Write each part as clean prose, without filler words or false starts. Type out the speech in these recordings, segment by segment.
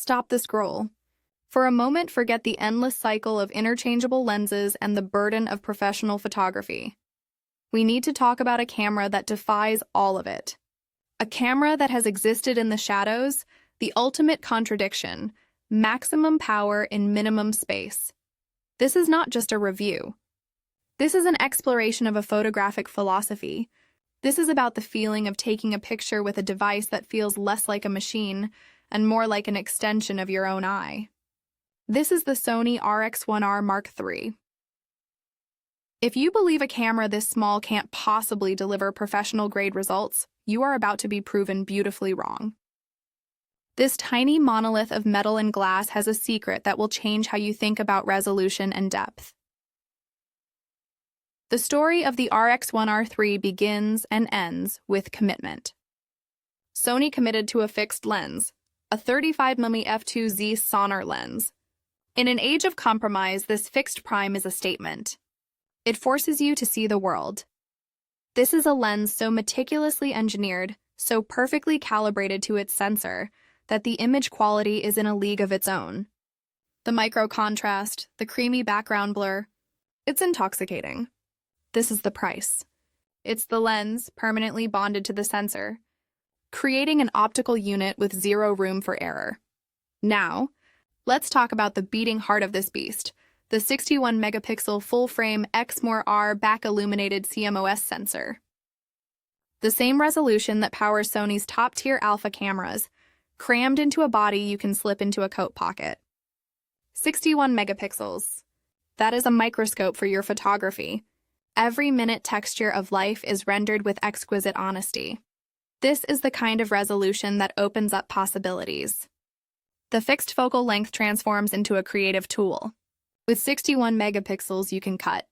stop the scroll. For a moment, forget the endless cycle of interchangeable lenses and the burden of professional photography. We need to talk about a camera that defies all of it. A camera that has existed in the shadows, the ultimate contradiction, maximum power in minimum space. This is not just a review. This is an exploration of a photographic philosophy. This is about the feeling of taking a picture with a device that feels less like a machine and more like an extension of your own eye. This is the Sony RX1R Mark III. If you believe a camera this small can't possibly deliver professional-grade results, you are about to be proven beautifully wrong. This tiny monolith of metal and glass has a secret that will change how you think about resolution and depth. The story of the RX1R III begins and ends with commitment. Sony committed to a fixed lens, a 35mm f2 Zeiss Sonnar lens. In an age of compromise, this fixed prime is a statement. It forces you to see the world. This is a lens so meticulously engineered, so perfectly calibrated to its sensor, that the image quality is in a league of its own. The micro contrast, the creamy background blur, it's intoxicating. This is the price. It's the lens permanently bonded to the sensor, creating an optical unit with zero room for error. Now, let's talk about the beating heart of this beast, the 61-megapixel full-frame Exmor R back-illuminated CMOS sensor. The same resolution that powers Sony's top-tier alpha cameras, crammed into a body you can slip into a coat pocket. 61 megapixels. That is a microscope for your photography. Every minute texture of life is rendered with exquisite honesty. This is the kind of resolution that opens up possibilities. The fixed focal length transforms into a creative tool. With 61 megapixels, you can cut.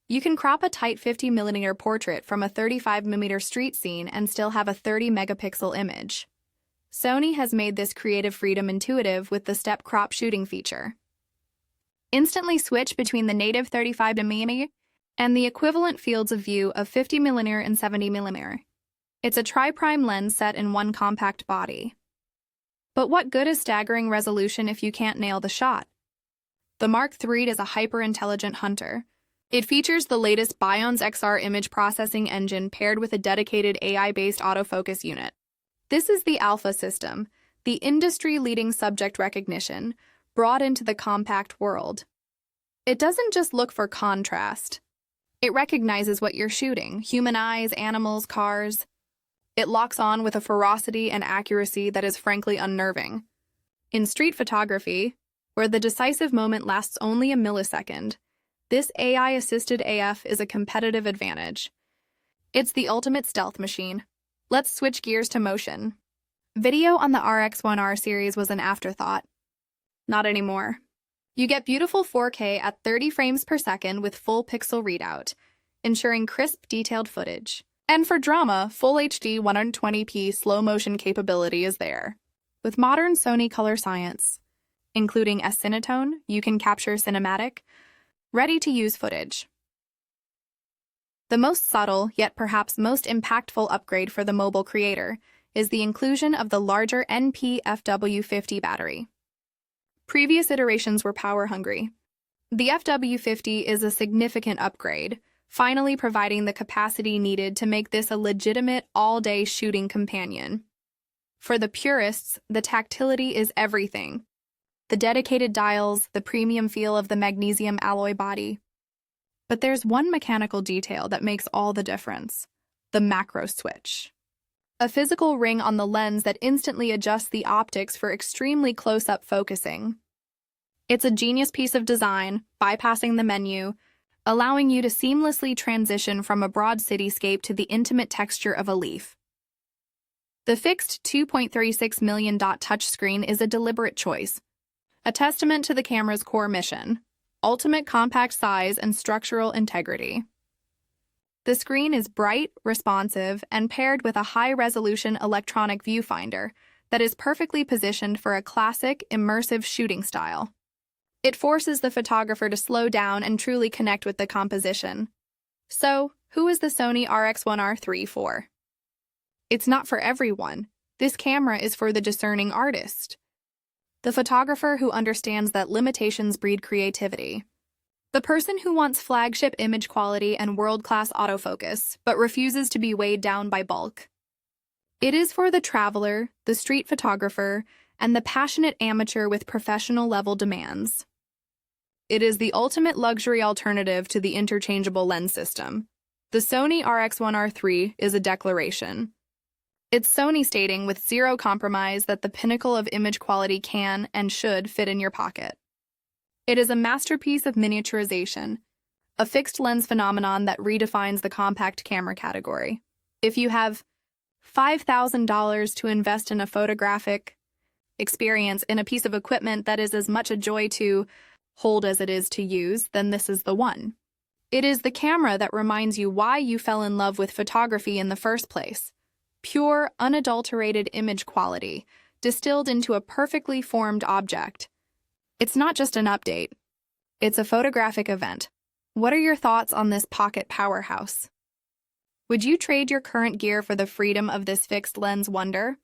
You can crop a tight 50mm portrait from a 35mm street scene and still have a 30-megapixel image. Sony has made this creative freedom intuitive with the step crop shooting feature. Instantly switch between the native 35mm and the equivalent fields of view of 50mm and 70mm. It's a tri-prime lens set in one compact body. But what good is staggering resolution if you can't nail the shot? The Mark III is a hyper-intelligent hunter. It features the latest BIONZ XR image processing engine paired with a dedicated AI-based autofocus unit. This is the alpha system, the industry-leading subject recognition, brought into the compact world. It doesn't just look for contrast. It recognizes what you're shooting: human eyes, animals, cars. It locks on with a ferocity and accuracy that is frankly unnerving. In street photography, where the decisive moment lasts only a millisecond, this AI-assisted AF is a competitive advantage. It's the ultimate stealth machine. Let's switch gears to motion. Video on the RX1R series was an afterthought. Not anymore. You get beautiful 4K at 30 frames per second with full pixel readout, ensuring crisp, detailed footage. And for drama, full HD 120p slow motion capability is there. With modern Sony color science, including S-Cinetone, you can capture cinematic, ready-to-use footage. The most subtle, yet perhaps most impactful upgrade for the mobile creator is the inclusion of the larger NP-FW50 battery. Previous iterations were power-hungry. The FW50 is a significant upgrade, finally providing the capacity needed to make this a legitimate all-day shooting companion. For the purists, the tactility is everything. The dedicated dials, the premium feel of the magnesium alloy body. But there's one mechanical detail that makes all the difference: the macro switch. A physical ring on the lens that instantly adjusts the optics for extremely close-up focusing. It's a genius piece of design, bypassing the menu, allowing you to seamlessly transition from a broad cityscape to the intimate texture of a leaf. The fixed 2.36 million dot touchscreen is a deliberate choice, a testament to the camera's core mission: ultimate compact size and structural integrity. The screen is bright, responsive, and paired with a high-resolution electronic viewfinder that is perfectly positioned for a classic, immersive shooting style. It forces the photographer to slow down and truly connect with the composition. So, who is the Sony RX1R III for? It's not for everyone. This camera is for the discerning artist. The photographer who understands that limitations breed creativity. The person who wants flagship image quality and world-class autofocus, but refuses to be weighed down by bulk. It is for the traveler, the street photographer, and the passionate amateur with professional-level demands. It is the ultimate luxury alternative to the interchangeable lens system. The Sony RX1R III is a declaration. It's Sony stating with zero compromise that the pinnacle of image quality can and should fit in your pocket. It is a masterpiece of miniaturization, a fixed lens phenomenon that redefines the compact camera category. If you have $5,000 to invest in a photographic experience in a piece of equipment that is as much a joy to hold as it is to use, then this is the one. It is the camera that reminds you why you fell in love with photography in the first place. Pure, unadulterated image quality, distilled into a perfectly formed object. It's not just an update. It's a photographic event. What are your thoughts on this pocket powerhouse? Would you trade your current gear for the freedom of this fixed lens wonder?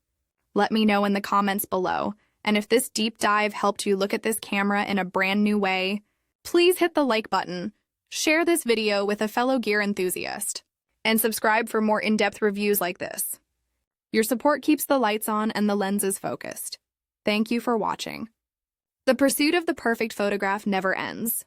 Let me know in the comments below. And if this deep dive helped you look at this camera in a brand new way, please hit the like button, share this video with a fellow gear enthusiast, and subscribe for more in-depth reviews like this. Your support keeps the lights on and the lenses focused. Thank you for watching. The pursuit of the perfect photograph never ends.